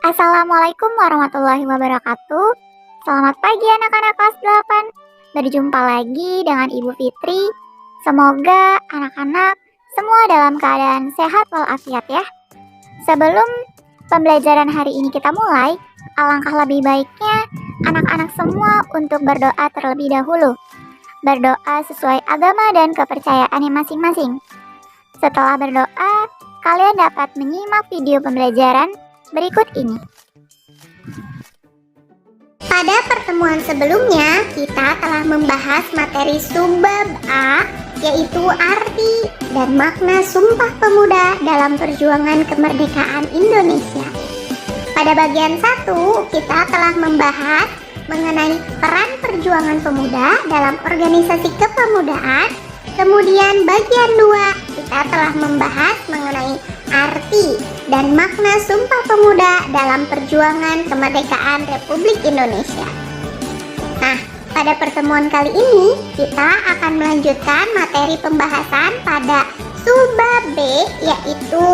Assalamualaikum warahmatullahi wabarakatuh. Selamat pagi anak-anak kelas 8. Berjumpa lagi dengan Ibu Fitri. Semoga anak-anak semua dalam keadaan sehat walafiat ya. Sebelum pembelajaran hari ini kita mulai, alangkah lebih baiknya anak-anak semua untuk berdoa terlebih dahulu. Berdoa sesuai agama dan kepercayaannya masing-masing. Setelah berdoa, kalian dapat menyimak video pembelajaran berikut ini. Pada pertemuan sebelumnya, kita telah membahas materi subbab A, yaitu arti dan makna Sumpah Pemuda dalam perjuangan kemerdekaan Indonesia. Pada bagian 1, kita telah membahas mengenai peran perjuangan pemuda dalam organisasi kepemudaan. Kemudian bagian 2, kita telah membahas mengenai arti dan makna Sumpah Pemuda dalam perjuangan kemerdekaan Republik Indonesia. Nah, pada pertemuan kali ini kita akan melanjutkan materi pembahasan pada subbab B, yaitu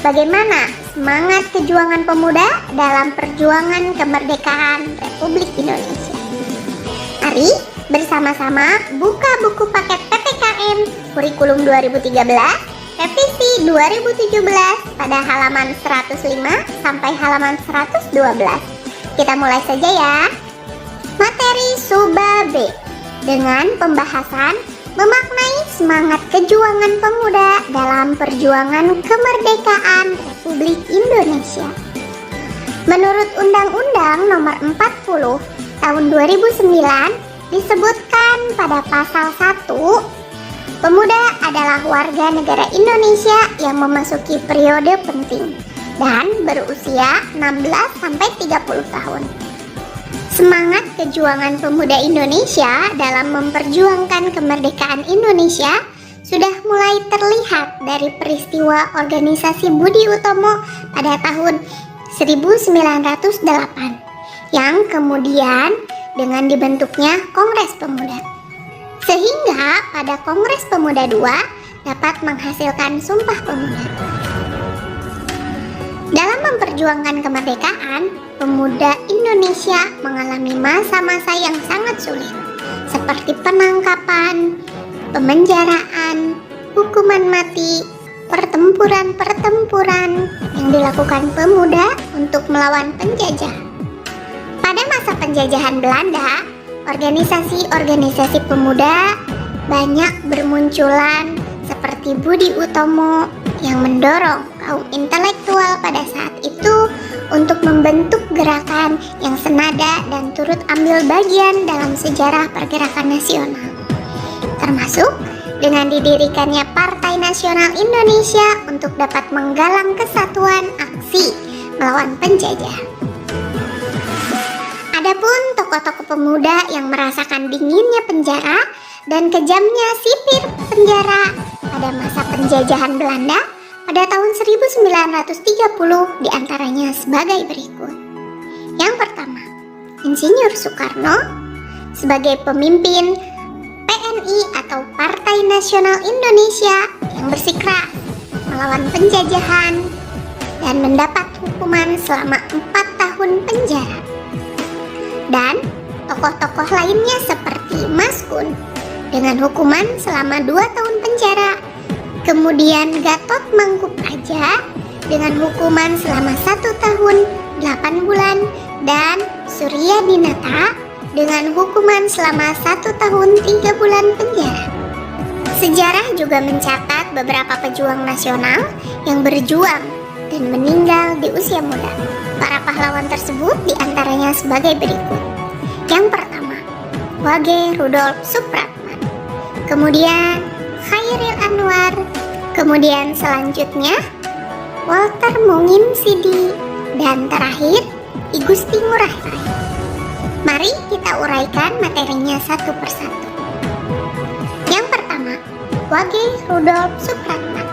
bagaimana semangat kejuangan pemuda dalam perjuangan kemerdekaan Republik Indonesia. Mari bersama-sama buka buku paket PPKN Kurikulum 2013 Revisi 2017 pada halaman 105 sampai halaman 112. Kita mulai saja ya. Materi subbab B dengan pembahasan memaknai semangat kejuangan pemuda dalam perjuangan kemerdekaan Republik Indonesia. Menurut Undang-Undang Nomor 40 Tahun 2009 disebutkan pada pasal 1, pemuda adalah warga negara Indonesia yang memasuki periode penting dan berusia 16-30 tahun. Semangat kejuangan pemuda Indonesia dalam memperjuangkan kemerdekaan Indonesia sudah mulai terlihat dari peristiwa organisasi Budi Utomo pada tahun 1908 yang kemudian dengan dibentuknya Kongres Pemuda. Sehingga pada Kongres Pemuda II dapat menghasilkan Sumpah Pemuda. Dalam memperjuangkan kemerdekaan, pemuda Indonesia mengalami masa-masa yang sangat sulit, seperti penangkapan, pemenjaraan, hukuman mati, pertempuran-pertempuran yang dilakukan pemuda untuk melawan penjajah. Pada masa penjajahan Belanda, organisasi-organisasi pemuda banyak bermunculan seperti Budi Utomo yang mendorong kaum intelektual pada saat itu untuk membentuk gerakan yang senada dan turut ambil bagian dalam sejarah pergerakan nasional, termasuk dengan didirikannya Partai Nasional Indonesia untuk dapat menggalang kesatuan aksi melawan penjajah. Adapun tokoh-tokoh pemuda yang merasakan dinginnya penjara dan kejamnya sipir penjara pada masa penjajahan Belanda pada tahun 1930 diantaranya sebagai berikut. Yang pertama, Insinyur Soekarno sebagai pemimpin PNI atau Partai Nasional Indonesia yang bersikeras melawan penjajahan dan mendapat hukuman selama 4 tahun penjara. Dan tokoh-tokoh lainnya seperti Mas Kun dengan hukuman selama 2 tahun penjara. Kemudian Gatot Mangkupraja dengan hukuman selama 1 tahun 8 bulan dan Surya Dinata dengan hukuman selama 1 tahun 3 bulan penjara. Sejarah juga mencatat beberapa pejuang nasional yang berjuang dan meninggal di usia muda. Para pahlawan tersebut diantaranya sebagai berikut. Yang pertama, Wage Rudolf Supratman, kemudian Khairil Anwar, kemudian selanjutnya Walter Mungin Sidi, dan terakhir I Gusti Ngurah Rai. Mari kita uraikan materinya satu persatu. Yang pertama, Wage Rudolf Supratman.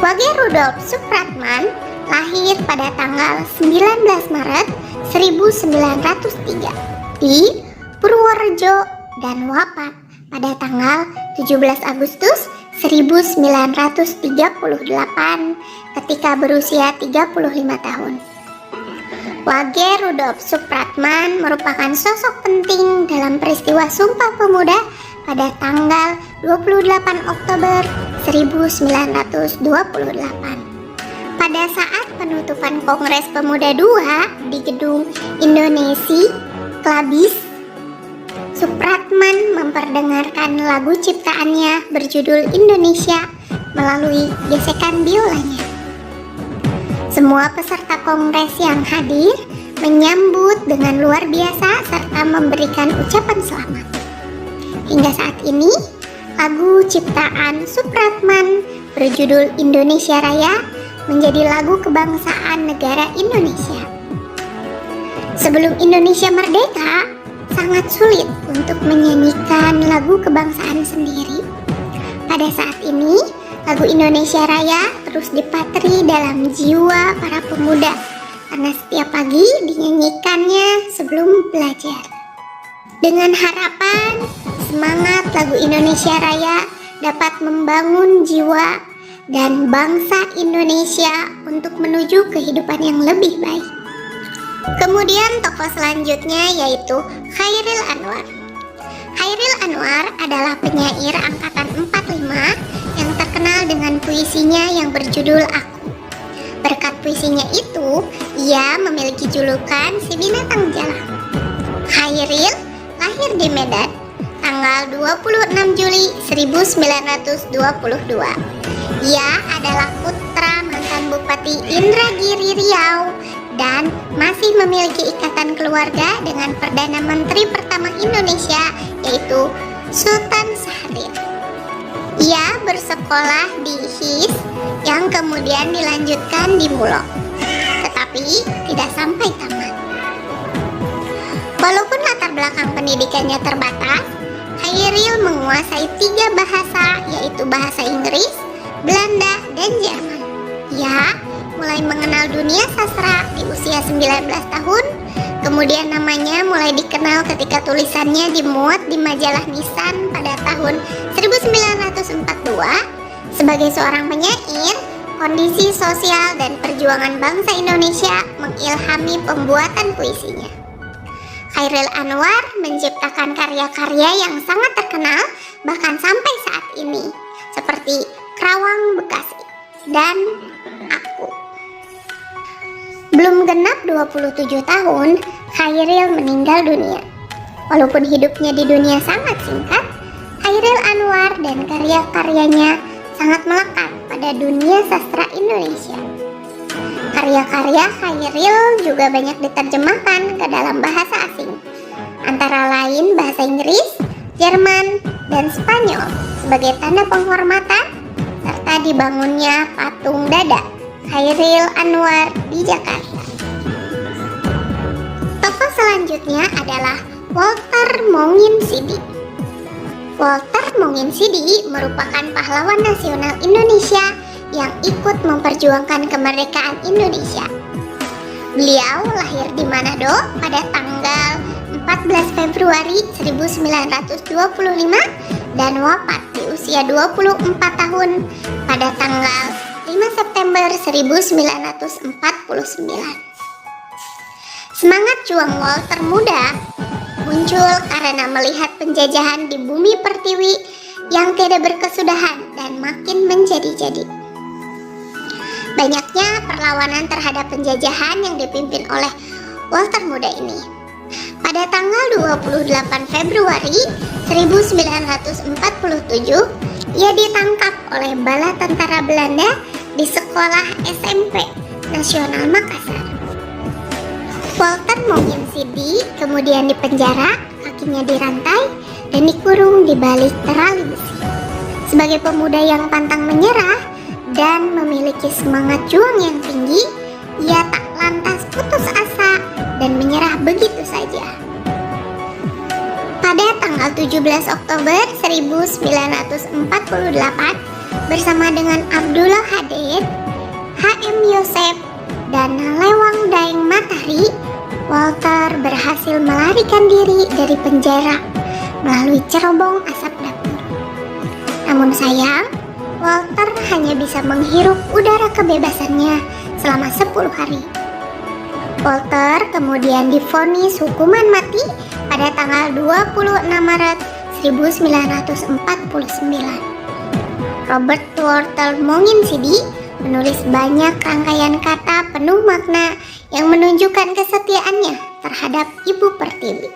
Wage Rudolf Supratman lahir pada tanggal 19 Maret 1903 di Purworejo dan wafat pada tanggal 17 Agustus 1938 ketika berusia 35 tahun. Wage Rudolf Supratman merupakan sosok penting dalam peristiwa Sumpah Pemuda pada tanggal 28 Oktober 1928. Pada saat penutupan Kongres Pemuda II di Gedung Indonesia Klabis, Supratman memperdengarkan lagu ciptaannya berjudul Indonesia melalui gesekan biolanya. Semua peserta kongres yang hadir menyambut dengan luar biasa serta memberikan ucapan selamat. Hingga saat ini, lagu ciptaan Supratman berjudul Indonesia Raya menjadi lagu kebangsaan negara Indonesia. Sebelum Indonesia merdeka, sangat sulit untuk menyanyikan lagu kebangsaan sendiri. Pada saat ini, lagu Indonesia Raya terus dipatri dalam jiwa para pemuda karena setiap pagi dinyanyikannya sebelum belajar. Dengan harapan, semangat lagu Indonesia Raya dapat membangun jiwa dan bangsa Indonesia untuk menuju kehidupan yang lebih baik. Kemudian tokoh selanjutnya yaitu Chairil Anwar. Chairil Anwar adalah penyair angkatan 45 yang terkenal dengan puisinya yang berjudul Aku. Berkat puisinya itu, ia memiliki julukan si binatang jalan. Chairil lahir di Medan tanggal 26 Juli 1922. Ia adalah putra mantan Bupati Indragiri Riau dan masih memiliki ikatan keluarga dengan Perdana Menteri pertama Indonesia yaitu Sultan Syahrir. Ia bersekolah di HIS yang kemudian dilanjutkan di Bulog, tetapi tidak sampai tamat. Walaupun latar belakang pendidikannya terbatas, Chairil menguasai 3 bahasa yaitu bahasa Inggris, Belanda, dan Jerman. Ia mulai mengenal dunia sastra di usia 19 tahun, kemudian namanya mulai dikenal ketika tulisannya dimuat di majalah Nisan pada tahun 1942. Sebagai seorang penyair, kondisi sosial dan perjuangan bangsa Indonesia mengilhami pembuatan puisinya. Chairil Anwar menciptakan karya-karya yang sangat terkenal bahkan sampai saat ini, seperti Kerawang Bekasi dan Aku. Belum genap 27 tahun, Chairil meninggal dunia. Walaupun hidupnya di dunia sangat singkat, Chairil Anwar dan karya-karyanya sangat melekat pada dunia sastra Indonesia. Karya-karya Chairil juga banyak diterjemahkan ke dalam bahasa asing, antara lain bahasa Inggris, Jerman, dan Spanyol sebagai tanda penghormatan serta dibangunnya patung dada Chairil Anwar di Jakarta. Tokoh selanjutnya adalah Walter Monginsidi. Walter Monginsidi merupakan pahlawan nasional Indonesia yang ikut memperjuangkan kemerdekaan Indonesia. Beliau lahir di Manado pada tanggal 14 Februari 1925 dan wafat di usia 24 tahun pada tanggal 5 September 1949. Semangat juang Walter muda muncul karena melihat penjajahan di bumi pertiwi yang tidak berkesudahan dan makin menjadi-jadi. Banyaknya perlawanan terhadap penjajahan yang dipimpin oleh Walter muda ini. Pada tanggal 28 Februari 1947, ia ditangkap oleh bala tentara Belanda di sekolah SMP Nasional Makassar. Walter Monginsidi kemudian dipenjara, kakinya dirantai, dan dikurung di balik terali besi. Sebagai pemuda yang pantang menyerah dan memiliki semangat juang yang tinggi, ia tak lantas putus asa dan menyerah begitu saja. Pada tanggal 17 Oktober 1948, bersama dengan Abdullah Hadid, H.M. Yosef, dan Lewang Daeng Matahari, Walter berhasil melarikan diri dari penjara melalui cerobong asap dapur. Namun sayang, Walter hanya bisa menghirup udara kebebasannya selama 10 hari. Walter kemudian divonis hukuman mati pada tanggal 26 Maret 1949. Robert Walter Monginsidi menulis banyak rangkaian kata penuh makna yang menunjukkan kesetiaannya terhadap Ibu Pertiwi.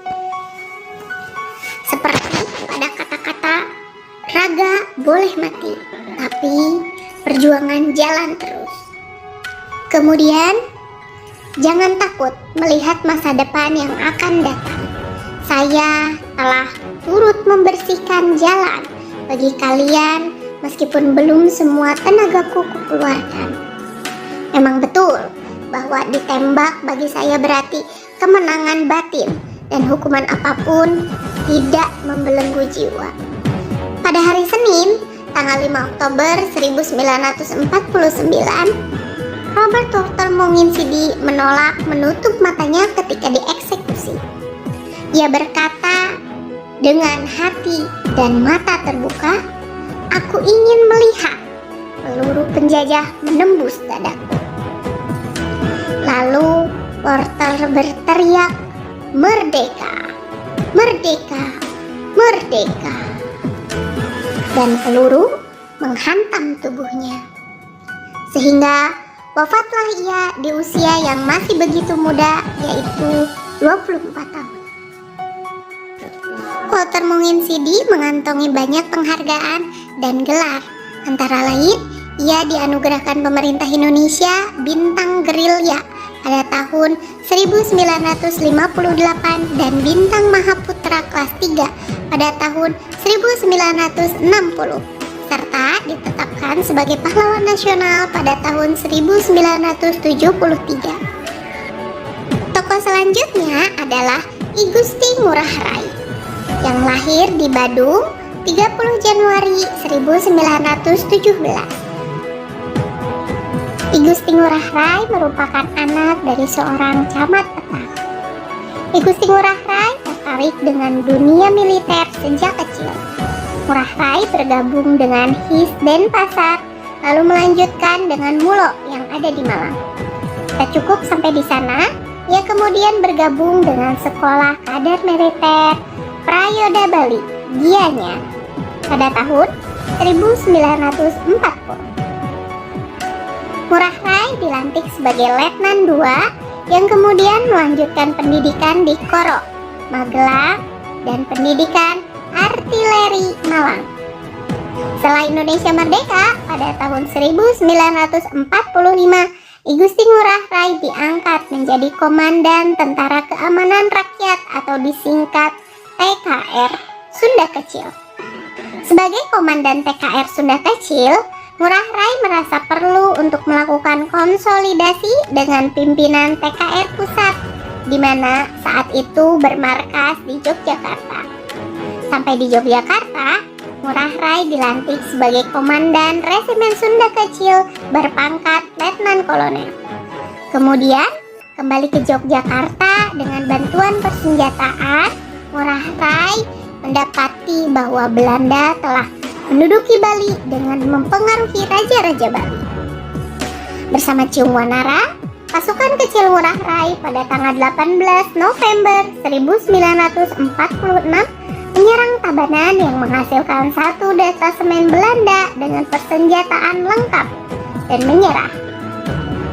Seperti pada kata-kata, raga boleh mati, tapi perjuangan jalan terus. Kemudian, jangan takut melihat masa depan yang akan datang. Saya telah turut membersihkan jalan bagi kalian meskipun belum semua tenagaku kukeluarkan. Memang betul bahwa ditembak bagi saya berarti kemenangan batin dan hukuman apapun tidak membelenggu jiwa. Pada hari Senin, tanggal 5 Oktober 1949, Robert Walter Monginsidi menolak menutup matanya ketika dieksekusi. Ia berkata dengan hati dan mata terbuka, "Aku ingin melihat peluru penjajah menembus dadaku." Lalu Walter berteriak, "Merdeka! Merdeka! Merdeka!" Dan peluru menghantam tubuhnya. Sehingga wafatlah ia di usia yang masih begitu muda, yaitu 24 tahun. Walter Monginsidi mengantongi banyak penghargaan dan gelar. Antara lain, ia dianugerahkan pemerintah Indonesia Bintang Gerilya pada tahun 1958 dan Bintang Mahaputra kelas 3 pada tahun 1960, serta ditetapkan sebagai pahlawan nasional pada tahun 1973. Tokoh selanjutnya adalah I Gusti Ngurah Rai yang lahir di Badung 30 Januari 1917. I Gusti Ngurah Rai merupakan anak dari seorang camat petani. I Gusti Ngurah Rai tertarik dengan dunia militer sejak kecil. Ngurah Rai bergabung dengan His Denpasar, lalu melanjutkan dengan Mulo yang ada di Malang. Tak cukup sampai di sana, ia kemudian bergabung dengan Sekolah Kader Militer Prayoda Bali, Gianyar, pada tahun 1940. Ngurah Rai dilantik sebagai Letnan II yang kemudian melanjutkan pendidikan di Koro, Magelang, dan pendidikan artileri Malang. Setelah Indonesia merdeka pada tahun 1945, I Gusti Ngurah Rai diangkat menjadi Komandan Tentara Keamanan Rakyat atau disingkat TKR Sunda Kecil. Sebagai Komandan TKR Sunda Kecil, Ngurah Rai merasa perlu untuk melakukan konsolidasi dengan pimpinan TKR Pusat, di mana saat itu bermarkas di Yogyakarta. Sampai di Yogyakarta, Ngurah Rai dilantik sebagai Komandan Resimen Sunda Kecil berpangkat Letnan Kolonel. Kemudian kembali ke Yogyakarta dengan bantuan persenjataan. Ngurah Rai mendapati bahwa Belanda telah menduduki Bali dengan mempengaruhi raja-raja Bali. Bersama Ciung Wanara, pasukan kecil Ngurah Rai pada tanggal 18 November 1946 menyerang Tabanan yang menghasilkan satu detasemen Belanda dengan persenjataan lengkap dan menyerah.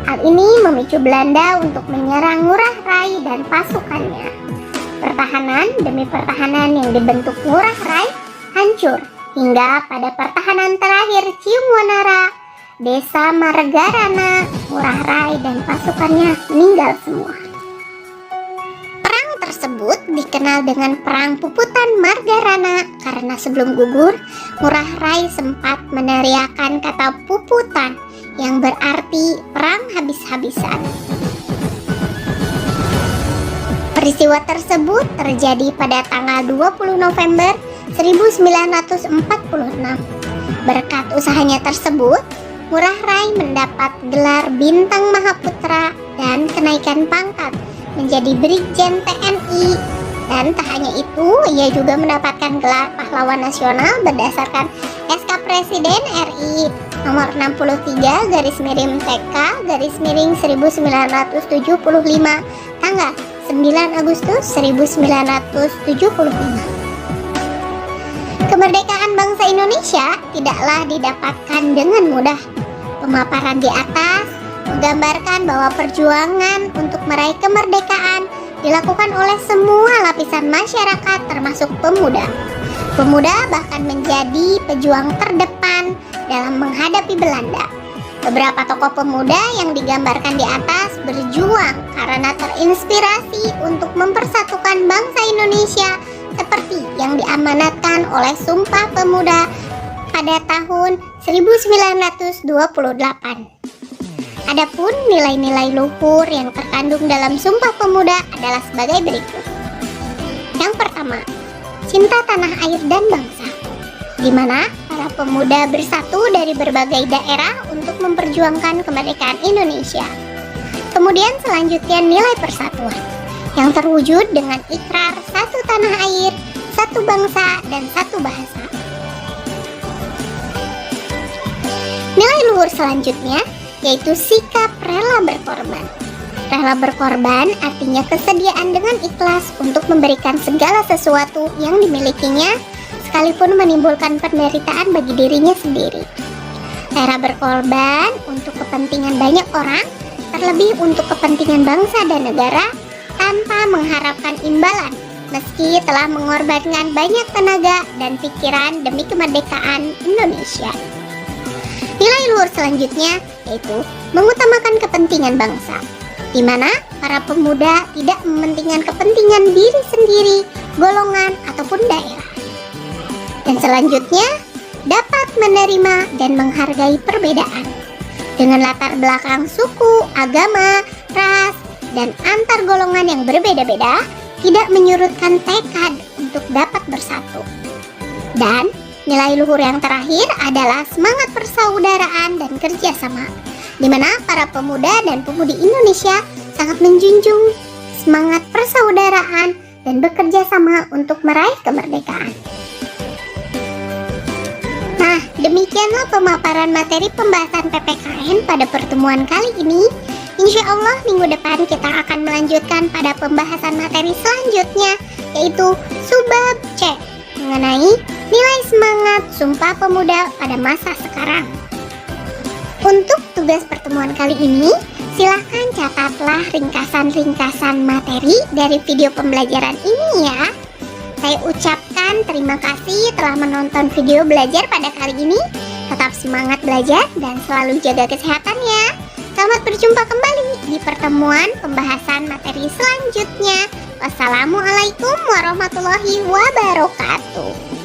Hal ini memicu Belanda untuk menyerang Ngurah Rai dan pasukannya. Pertahanan demi pertahanan yang dibentuk Ngurah Rai hancur hingga pada pertahanan terakhir Ciung Wanara, Desa Margarana, Ngurah Rai dan pasukannya meninggal semua. Perang tersebut dikenal dengan Perang Puputan Margarana karena sebelum gugur, Ngurah Rai sempat meneriakkan kata puputan yang berarti perang habis-habisan. Peristiwa tersebut terjadi pada tanggal 20 November 1946. Berkat usahanya tersebut, Ngurah Rai mendapat gelar Bintang Mahaputra dan kenaikan pangkat menjadi Brigjen TNI. Dan tak hanya itu, ia juga mendapatkan gelar Pahlawan Nasional berdasarkan SK Presiden RI nomor 63 garis miring TK garis miring 1975 tanggal 9 Agustus 1975. Kemerdekaan bangsa Indonesia tidaklah didapatkan dengan mudah. Pemaparan di atas menggambarkan bahwa perjuangan untuk meraih kemerdekaan dilakukan oleh semua lapisan masyarakat termasuk pemuda. Pemuda bahkan menjadi pejuang terdepan dalam menghadapi Belanda. Beberapa tokoh pemuda yang digambarkan di atas berjuang karena terinspirasi untuk mempersatukan bangsa Indonesia seperti yang diamanatkan oleh Sumpah Pemuda pada tahun 1928. Adapun nilai-nilai luhur yang terkandung dalam Sumpah Pemuda adalah sebagai berikut. Yang pertama, cinta tanah air dan bangsa, di mana para pemuda bersatu dari berbagai daerah untuk memperjuangkan kemerdekaan Indonesia. Kemudian selanjutnya nilai persatuan, yang terwujud dengan ikrar satu tanah air, satu bangsa, dan satu bahasa. Nilai luhur selanjutnya yaitu sikap rela berkorban. Rela berkorban artinya kesediaan dengan ikhlas untuk memberikan segala sesuatu yang dimilikinya, sekalipun menimbulkan penderitaan bagi dirinya sendiri. Rela berkorban untuk kepentingan banyak orang, terlebih untuk kepentingan bangsa dan negara, tanpa mengharapkan imbalan, meski telah mengorbankan banyak tenaga dan pikiran demi kemerdekaan Indonesia. Nilai luhur selanjutnya yaitu mengutamakan kepentingan bangsa, di mana para pemuda tidak mementingkan kepentingan diri sendiri, golongan, ataupun daerah. Dan selanjutnya, dapat menerima dan menghargai perbedaan dengan latar belakang suku, agama, ras, dan antar golongan yang berbeda-beda, tidak menyurutkan tekad untuk dapat bersatu. Dan nilai luhur yang terakhir adalah semangat persaudaraan dan kerjasama, di mana para pemuda dan pemudi Indonesia sangat menjunjung semangat persaudaraan dan bekerja sama untuk meraih kemerdekaan. Nah, demikianlah pemaparan materi pembahasan PPKN pada pertemuan kali ini. Insya Allah minggu depan kita akan melanjutkan pada pembahasan materi selanjutnya, yaitu subbab C, mengenai nilai semangat Sumpah Pemuda pada masa sekarang. Untuk tugas pertemuan kali ini, silahkan catatlah ringkasan-ringkasan materi dari video pembelajaran ini ya. Saya ucapkan terima kasih telah menonton video belajar pada kali ini. Tetap semangat belajar dan selalu jaga kesehatan ya. Selamat berjumpa kembali di pertemuan pembahasan materi selanjutnya. Wassalamualaikum warahmatullahi wabarakatuh.